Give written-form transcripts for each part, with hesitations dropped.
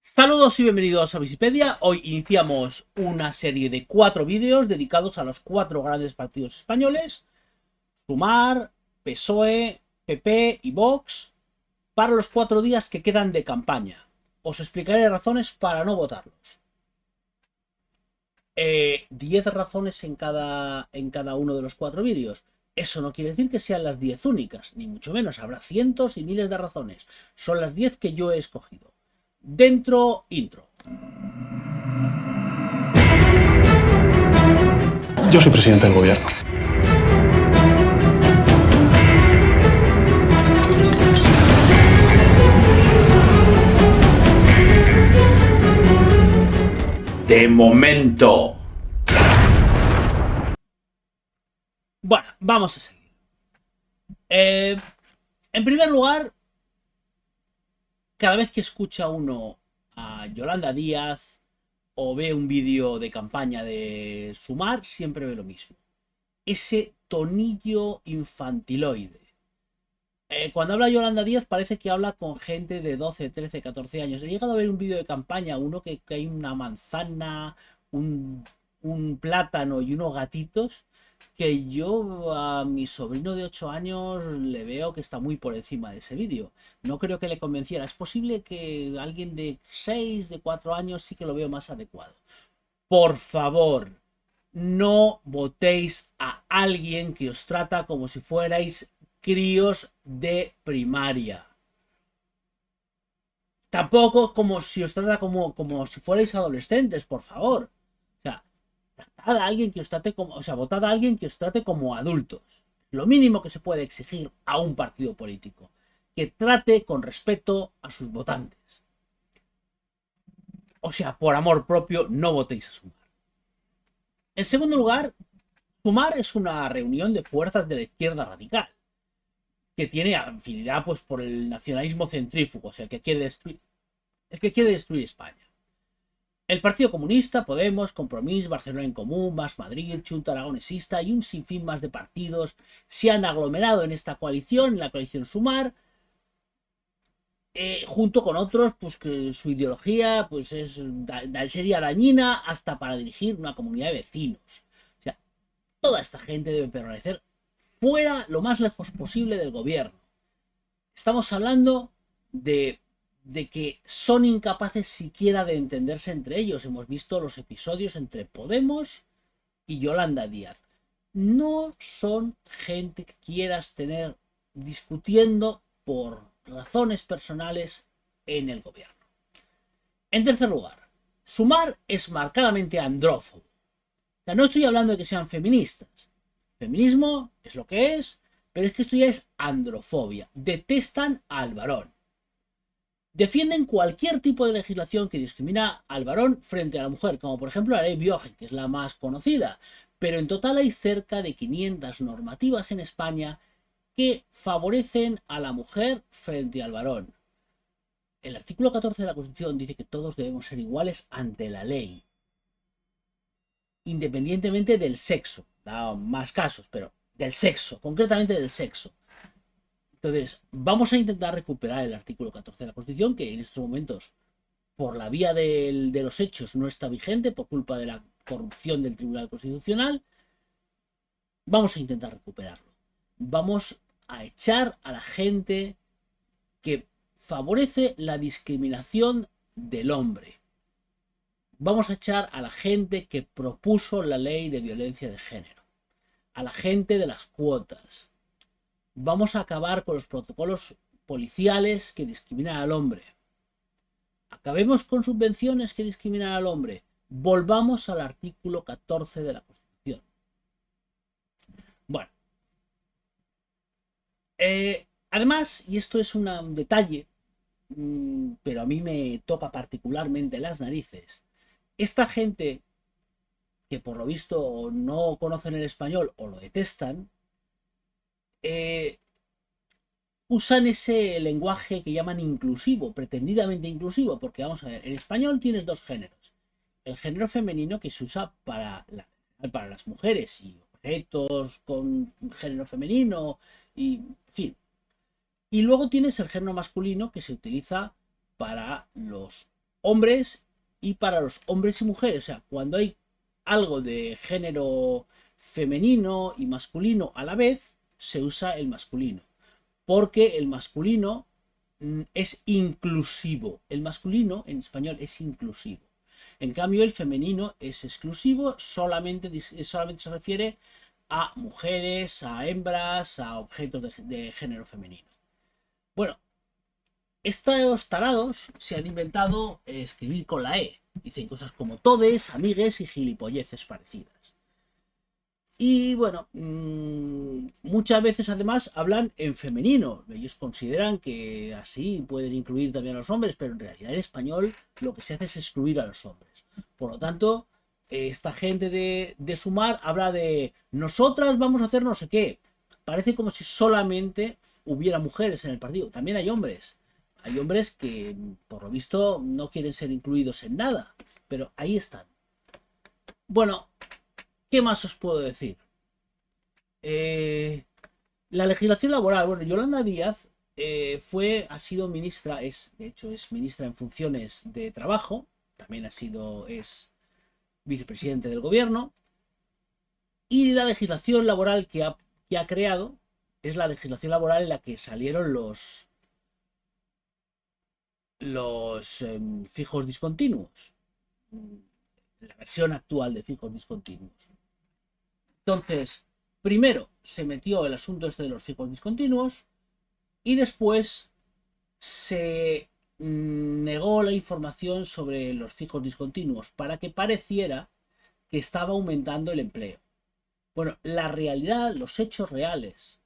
Saludos y bienvenidos a Visipedia. Hoy iniciamos una serie de 4 vídeos dedicados a los 4 grandes partidos españoles: Sumar, PSOE, PP y Vox, para los 4 días que quedan de campaña. Os explicaré razones para no votarlos. 10 razones en cada uno de los 4 vídeos. Eso no quiere decir que sean las 10 únicas, ni mucho menos. Habrá cientos y miles de razones. Son las 10 que yo he escogido. Dentro, intro. Yo soy presidente del gobierno. De momento. Bueno, vamos a seguir. En primer lugar, cada vez que escucha uno a Yolanda Díaz o ve un vídeo de campaña de Sumar, siempre ve lo mismo: ese tonillo infantiloide. Cuando habla Yolanda Díaz parece que habla con gente de 12, 13, 14 años. He llegado a ver un vídeo de campaña, uno que hay una manzana, un plátano y unos gatitos, que yo a mi sobrino de 8 años le veo que está muy por encima de ese vídeo. No creo que le convenciera. Es posible que alguien de 6, de 4 años sí que lo veo más adecuado. Por favor, no votéis a alguien que os trata como si fuerais críos de primaria. Tampoco como si os trata como si fuerais adolescentes, por favor. O sea, tratad a alguien que os trate como, votad a alguien que os trate como adultos. Lo mínimo que se puede exigir a un partido político: que trate con respeto a sus votantes. O sea, por amor propio, no votéis a Sumar. En segundo lugar, Sumar es una reunión de fuerzas de la izquierda radical, que tiene afinidad pues por el nacionalismo centrífugo, o sea, el que quiere destruir España. El Partido Comunista, Podemos, Compromís, Barcelona en Común, Más Madrid, Junta Aragonesista y un sinfín más de partidos se han aglomerado en esta coalición, en la coalición Sumar, junto con otros pues que su ideología pues sería dañina hasta para dirigir una comunidad de vecinos. O sea, toda esta gente debe permanecer fuera lo más lejos posible del gobierno. Estamos hablando de que son incapaces siquiera de entenderse entre ellos. Hemos visto los episodios entre Podemos y Yolanda Díaz. No son gente que quieras tener discutiendo por razones personales en el gobierno. En tercer lugar, Sumar es marcadamente andrófobo. O sea, no estoy hablando de que sean feministas. Feminismo es lo que es, pero es que esto ya es androfobia. Detestan al varón. Defienden cualquier tipo de legislación que discrimina al varón frente a la mujer, como por ejemplo la ley Biogen, que es la más conocida. Pero en total hay cerca de 500 normativas en España que favorecen a la mujer frente al varón. El artículo 14 de la Constitución dice que todos debemos ser iguales ante la ley, independientemente del sexo. Da más casos, pero del sexo, concretamente del sexo. Entonces, vamos a intentar recuperar el artículo 14 de la Constitución, que en estos momentos, por la vía de los hechos, no está vigente por culpa de la corrupción del Tribunal Constitucional. Vamos a intentar recuperarlo. Vamos a echar a la gente que favorece la discriminación del hombre. Vamos a echar a la gente que propuso la ley de violencia de género, a la gente de las cuotas. Vamos a acabar con los protocolos policiales que discriminan al hombre. Acabemos con subvenciones que discriminan al hombre. Volvamos al artículo 14 de la Constitución. Bueno. Además, y esto es un detalle, pero a mí me toca particularmente las narices, esta gente que por lo visto no conocen el español o lo detestan, usan ese lenguaje que llaman inclusivo, pretendidamente inclusivo, porque vamos a ver, en español tienes dos géneros: el género femenino, que se usa para las mujeres y objetos con género femenino y en fin, y luego tienes el género masculino, que se utiliza para los hombres y para los hombres y mujeres. O sea, cuando hay algo de género femenino y masculino a la vez, se usa el masculino. Porque el masculino es inclusivo. El masculino en español es inclusivo. En cambio, el femenino es exclusivo, solamente se refiere a mujeres, a hembras, a objetos de género femenino. Bueno, estos tarados se han inventado escribir con la E. Dicen cosas como todes, amigues y gilipolleces parecidas. Y bueno, muchas veces además hablan en femenino. Ellos consideran que así pueden incluir también a los hombres, pero en realidad en español lo que se hace es excluir a los hombres. Por lo tanto, esta gente de Sumar habla de nosotras vamos a hacer no sé qué. Parece como si solamente hubiera mujeres en el partido. También hay hombres. Hay hombres que, por lo visto, no quieren ser incluidos en nada. Pero ahí están. Bueno, ¿qué más os puedo decir? La legislación laboral. Bueno, Yolanda Díaz ha sido ministra, de hecho es ministra en funciones de trabajo. También es vicepresidente del gobierno. Y la legislación laboral que ha creado es la legislación laboral en la que salieron los fijos discontinuos. La versión actual de fijos discontinuos. Entonces, primero se metió el asunto este de los fijos discontinuos y después se negó la información sobre los fijos discontinuos para que pareciera que estaba aumentando el empleo. Bueno, la realidad, los hechos reales,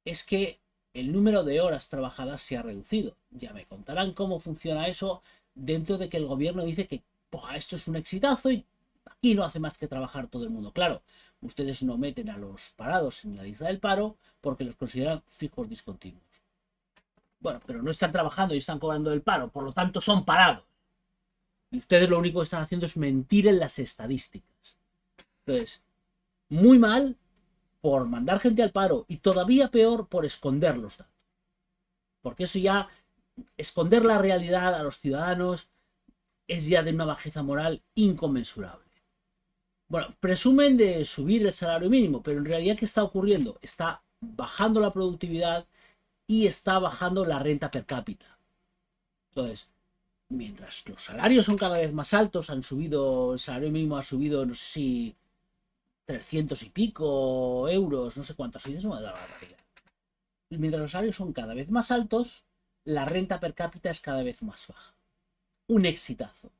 es que el número de horas trabajadas se ha reducido. Ya me contarán cómo funciona eso dentro de que el gobierno dice que esto es un exitazo y aquí no hace más que trabajar todo el mundo. Claro, ustedes no meten a los parados en la lista del paro porque los consideran fijos discontinuos. Bueno, pero no están trabajando y están cobrando el paro, por lo tanto son parados. Y ustedes lo único que están haciendo es mentir en las estadísticas. Entonces, muy mal por mandar gente al paro y todavía peor por esconder los datos. Porque eso ya, esconder la realidad a los ciudadanos es ya de una bajeza moral inconmensurable. Bueno, presumen de subir el salario mínimo, pero en realidad ¿qué está ocurriendo? Está bajando la productividad y está bajando la renta per cápita. Entonces, mientras los salarios son cada vez más altos, el salario mínimo ha subido, no sé si 300 y pico euros, no sé cuántos, es una barbaridad. Mientras los salarios son cada vez más altos, la renta per cápita es cada vez más baja. Un exitazo.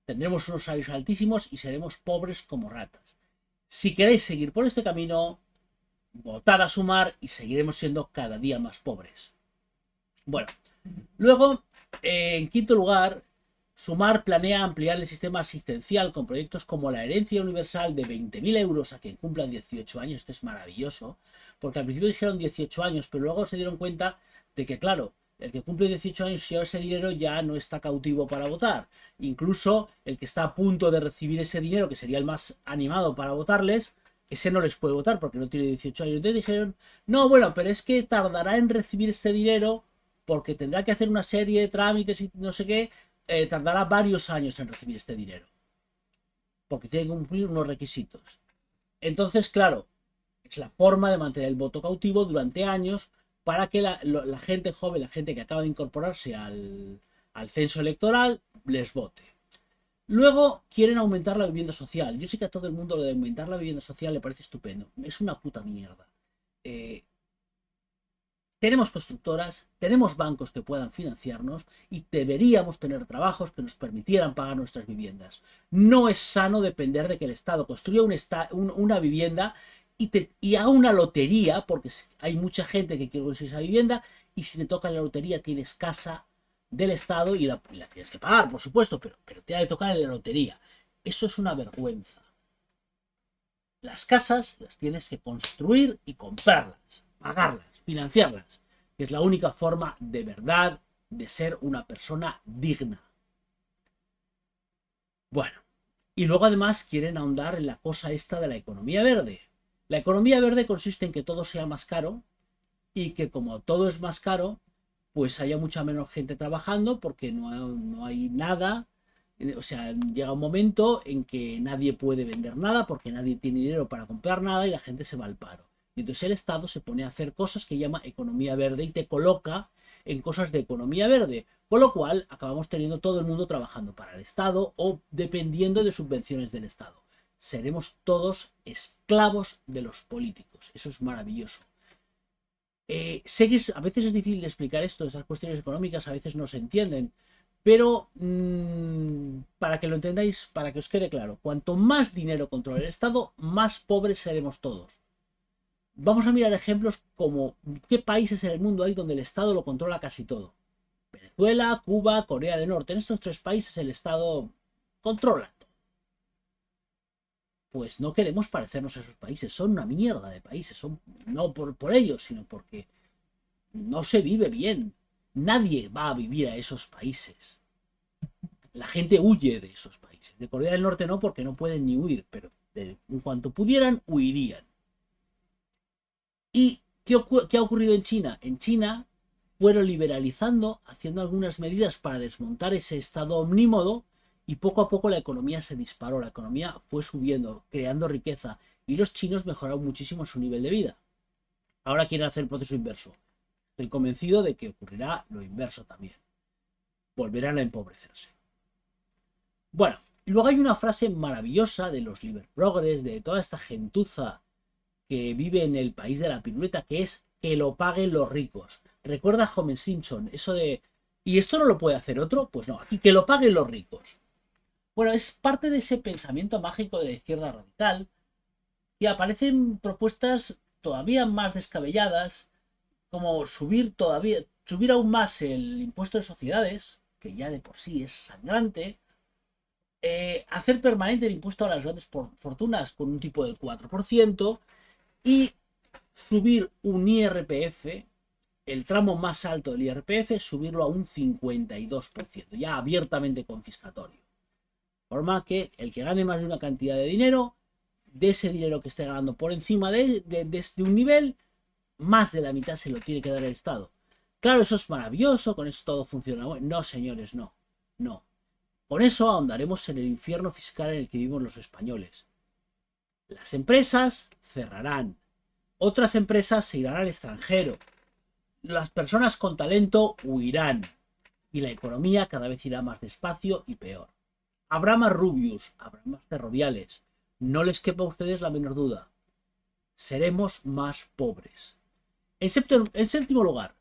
Tendremos unos salarios altísimos y seremos pobres como ratas. Si queréis seguir por este camino, votad a Sumar y seguiremos siendo cada día más pobres. Bueno, luego, en quinto lugar, Sumar planea ampliar el sistema asistencial con proyectos como la herencia universal de 20.000 euros a quien cumplan 18 años. Esto es maravilloso, porque al principio dijeron 18 años, pero luego se dieron cuenta de que, claro, el que cumple 18 años y lleva ese dinero ya no está cautivo para votar. Incluso el que está a punto de recibir ese dinero, que sería el más animado para votarles, ese no les puede votar porque no tiene 18 años. Entonces dijeron, no, bueno, pero es que tardará en recibir ese dinero porque tendrá que hacer una serie de trámites y no sé qué, tardará varios años en recibir este dinero. Porque tiene que cumplir unos requisitos. Entonces, claro, es la forma de mantener el voto cautivo durante años para que la gente joven, la gente que acaba de incorporarse al censo electoral, les vote. Luego quieren aumentar la vivienda social. Yo sé que a todo el mundo lo de aumentar la vivienda social le parece estupendo. Es una puta mierda. Tenemos constructoras, tenemos bancos que puedan financiarnos y deberíamos tener trabajos que nos permitieran pagar nuestras viviendas. No es sano depender de que el Estado construya una vivienda y haga una lotería, porque hay mucha gente que quiere conseguir esa vivienda y si te toca la lotería tienes casa del Estado y la tienes que pagar, por supuesto, pero te ha de tocar en la lotería. Eso es una vergüenza. Las casas las tienes que construir y comprarlas, pagarlas, financiarlas, que es la única forma de verdad de ser una persona digna. Bueno, y luego además quieren ahondar en la cosa esta de la economía verde. La economía verde consiste en que todo sea más caro y que como todo es más caro, pues haya mucha menos gente trabajando porque no hay nada. O sea, llega un momento en que nadie puede vender nada porque nadie tiene dinero para comprar nada y la gente se va al paro. Y entonces el Estado se pone a hacer cosas que llama economía verde y te coloca en cosas de economía verde. Con lo cual acabamos teniendo todo el mundo trabajando para el Estado o dependiendo de subvenciones del Estado. Seremos todos esclavos de los políticos. Eso es maravilloso. Sé que a veces es difícil de explicar esto, esas cuestiones económicas a veces no se entienden, pero para que lo entendáis, para que os quede claro, cuanto más dinero controla el Estado, más pobres seremos todos. Vamos a mirar ejemplos como qué países en el mundo hay donde el Estado lo controla casi todo. Venezuela, Cuba, Corea del Norte. En estos tres países el Estado controla todo. Pues no queremos parecernos a esos países. Son una mierda de países. Son, no por ellos, sino porque no se vive bien. Nadie va a vivir a esos países. La gente huye de esos países. De Corea del Norte no, porque no pueden ni huir, pero en cuanto pudieran, huirían. ¿Y qué ha ocurrido en China? En China fueron liberalizando, haciendo algunas medidas para desmontar ese estado omnímodo y poco a poco la economía se disparó, la economía fue subiendo, creando riqueza y los chinos mejoraron muchísimo su nivel de vida. Ahora quieren hacer el proceso inverso. Estoy convencido de que ocurrirá lo inverso también. Volverán a empobrecerse. Bueno, y luego hay una frase maravillosa de los Liber Progress, de toda esta gentuza que vive en el país de la piruleta, que es que lo paguen los ricos. Recuerda a Homer Simpson, eso de ¿y esto no lo puede hacer otro? Pues no, aquí que lo paguen los ricos. Bueno, es parte de ese pensamiento mágico de la izquierda radical, que aparecen propuestas todavía más descabelladas, como subir aún más el impuesto de sociedades, que ya de por sí es sangrante, hacer permanente el impuesto a las grandes fortunas con un tipo del 4% y subir un IRPF, el tramo más alto del IRPF, subirlo a un 52%, ya abiertamente confiscatorio. De forma que el que gane más de una cantidad de dinero, de ese dinero que esté ganando por encima de un nivel, más de la mitad se lo tiene que dar el Estado. Claro, eso es maravilloso, con eso todo funciona. No, señores, no. No. Con eso ahondaremos en el infierno fiscal en el que vivimos los españoles. Las empresas cerrarán. Otras empresas se irán al extranjero. Las personas con talento huirán. Y la economía cada vez irá más despacio y peor. Habrá más Rubius, habrá más Ferroviales. No les quepa a ustedes la menor duda. Seremos más pobres. En séptimo lugar,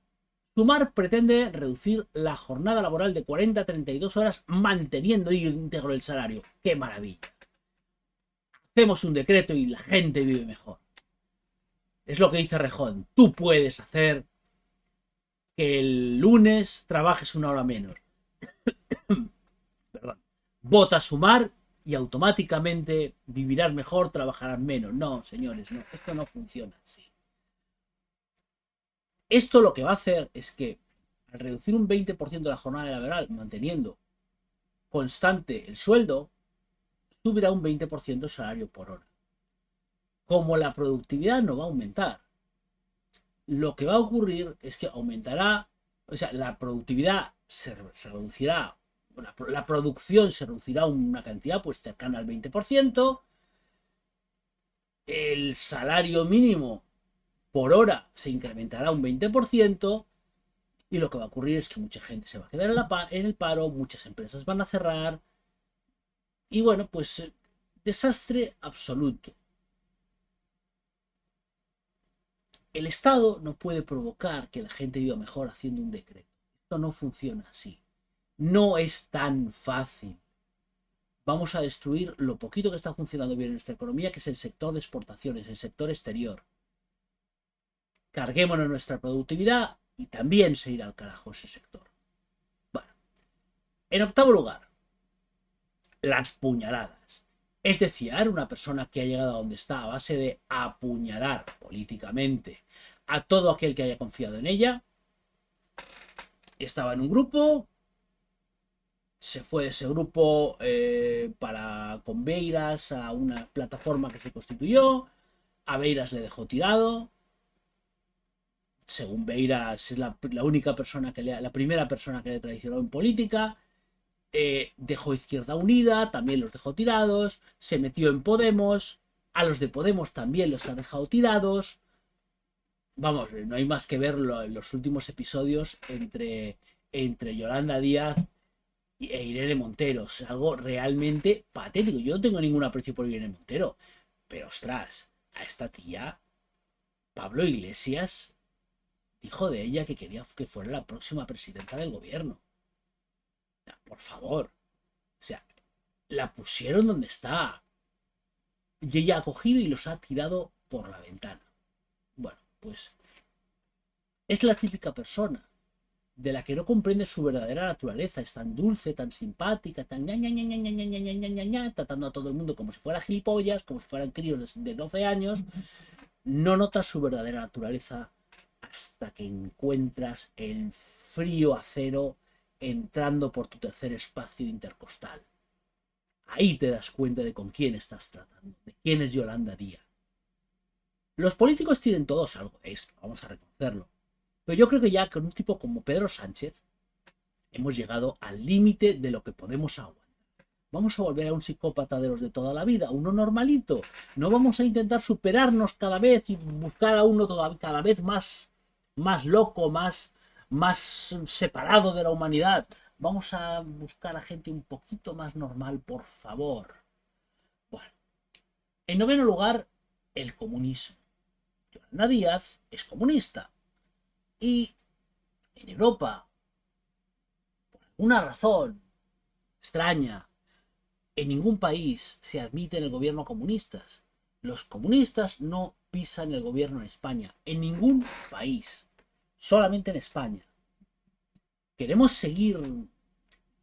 Sumar pretende reducir la jornada laboral de 40 a 32 horas manteniendo íntegro el salario. ¡Qué maravilla! Hacemos un decreto y la gente vive mejor. Es lo que dice Rejón. Tú puedes hacer que el lunes trabajes una hora menos. Perdón. Vota Sumar y automáticamente vivirás mejor, trabajarás menos. No, señores, no. Esto no funciona así. Esto lo que va a hacer es que al reducir un 20% de la jornada laboral, manteniendo constante el sueldo, subirá un 20% el salario por hora. Como la productividad no va a aumentar, lo que va a ocurrir es que aumentará, o sea, la productividad se reducirá, la producción se reducirá una cantidad pues cercana al 20%, el salario mínimo por hora se incrementará un 20%, y lo que va a ocurrir es que mucha gente se va a quedar en el paro, muchas empresas van a cerrar, y bueno, pues desastre absoluto. El Estado no puede provocar que la gente viva mejor haciendo un decreto. Esto no funciona así. No es tan fácil. Vamos a destruir lo poquito que está funcionando bien en nuestra economía, que es el sector de exportaciones, el sector exterior. Carguémonos nuestra productividad y también se irá al carajo ese sector. Bueno, en octavo lugar, las puñaladas. Es de fiar una persona que ha llegado a donde está a base de apuñalar políticamente a todo aquel que haya confiado en ella. Estaba en un grupo, se fue de ese grupo con Beiras a una plataforma que se constituyó, a Beiras le dejó tirado, según Beiras es la única persona la primera persona que le traicionó en política. Dejó Izquierda Unida, también los dejó tirados, se metió en Podemos, a los de Podemos también los ha dejado tirados. Vamos, no hay más que verlo en los últimos episodios entre Yolanda Díaz e Irene Montero. Es algo realmente patético. Yo no tengo ningún aprecio por Irene Montero, pero ostras, a esta tía, Pablo Iglesias dijo de ella que quería que fuera la próxima presidenta del gobierno. Por favor. O sea, la pusieron donde está. Y ella ha cogido y los ha tirado por la ventana. Bueno, pues es la típica persona de la que no comprende su verdadera naturaleza. Es tan dulce, tan simpática, tan tratando a todo el mundo como si fuera gilipollas, como si fueran críos de 12 años. No notas su verdadera naturaleza hasta que encuentras el frío acero entrando por tu tercer espacio intercostal. Ahí te das cuenta de con quién estás tratando, de quién es Yolanda Díaz. Los políticos tienen todos algo de esto, vamos a reconocerlo. Pero yo creo que ya con un tipo como Pedro Sánchez hemos llegado al límite de lo que podemos aguantar. Vamos a volver a un psicópata de los de toda la vida, uno normalito. No vamos a intentar superarnos cada vez y buscar a uno cada vez más loco, más separado de la humanidad. Vamos a buscar a gente un poquito más normal, por favor. Bueno, en noveno lugar, el comunismo. Yolanda Díaz es comunista. Y en Europa, por alguna razón extraña, en ningún país se admiten el gobierno comunistas. Los comunistas no pisan el gobierno en España. En ningún país. Solamente en España. ¿Queremos seguir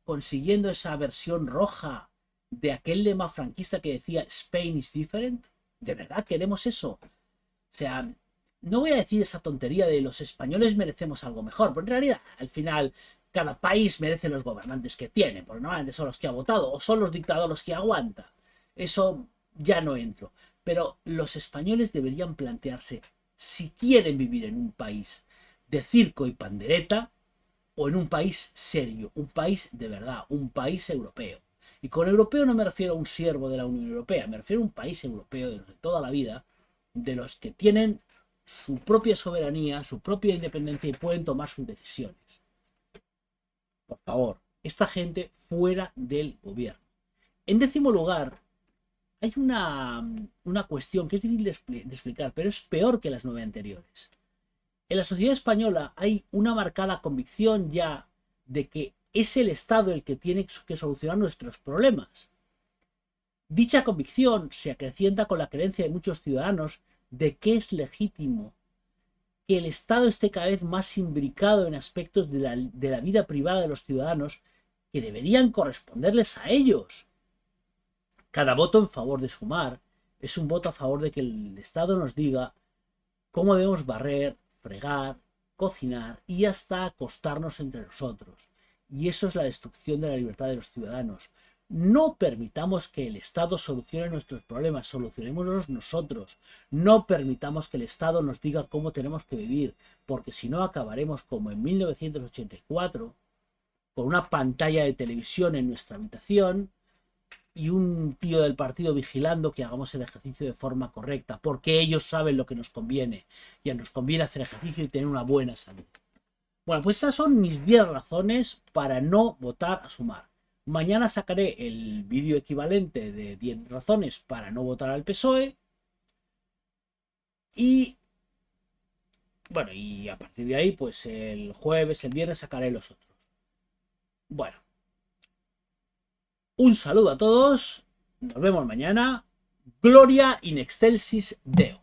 consiguiendo esa versión roja de aquel lema franquista que decía Spain is different? ¿De verdad queremos eso? O sea, no voy a decir esa tontería de los españoles merecemos algo mejor, pero en realidad, al final, cada país merece los gobernantes que tiene, porque normalmente son los que ha votado o son los dictadores los que aguanta. Eso ya no entro. Pero los españoles deberían plantearse si quieren vivir en un país de circo y pandereta o en un país serio, un país de verdad, un país europeo. Y con europeo no me refiero a un siervo de la Unión Europea, me refiero a un país europeo de toda la vida, de los que tienen su propia soberanía, su propia independencia y pueden tomar sus decisiones. Por favor, esta gente fuera del gobierno. En décimo lugar, hay una cuestión que es difícil de explicar, pero es peor que las 9 anteriores. En la sociedad española hay una marcada convicción ya de que es el Estado el que tiene que solucionar nuestros problemas. Dicha convicción se acrecienta con la creencia de muchos ciudadanos de que es legítimo que el Estado esté cada vez más imbricado en aspectos de la vida privada de los ciudadanos que deberían corresponderles a ellos. Cada voto en favor de Sumar es un voto a favor de que el Estado nos diga cómo debemos barrer, fregar, cocinar y hasta acostarnos entre nosotros. Y eso es la destrucción de la libertad de los ciudadanos. No permitamos que el Estado solucione nuestros problemas, solucionémoslos nosotros. No permitamos que el Estado nos diga cómo tenemos que vivir, porque si no acabaremos como en 1984, con una pantalla de televisión en nuestra habitación y un tío del partido vigilando que hagamos el ejercicio de forma correcta, porque ellos saben lo que nos conviene, y nos conviene hacer ejercicio y tener una buena salud. Bueno, pues esas son mis 10 razones para no votar a Sumar. Mañana sacaré el vídeo equivalente de 10 razones para no votar al PSOE. Y bueno, y a partir de ahí, pues el jueves, el viernes sacaré los otros. Bueno. Un saludo a todos. Nos vemos mañana. Gloria in excelsis Deo.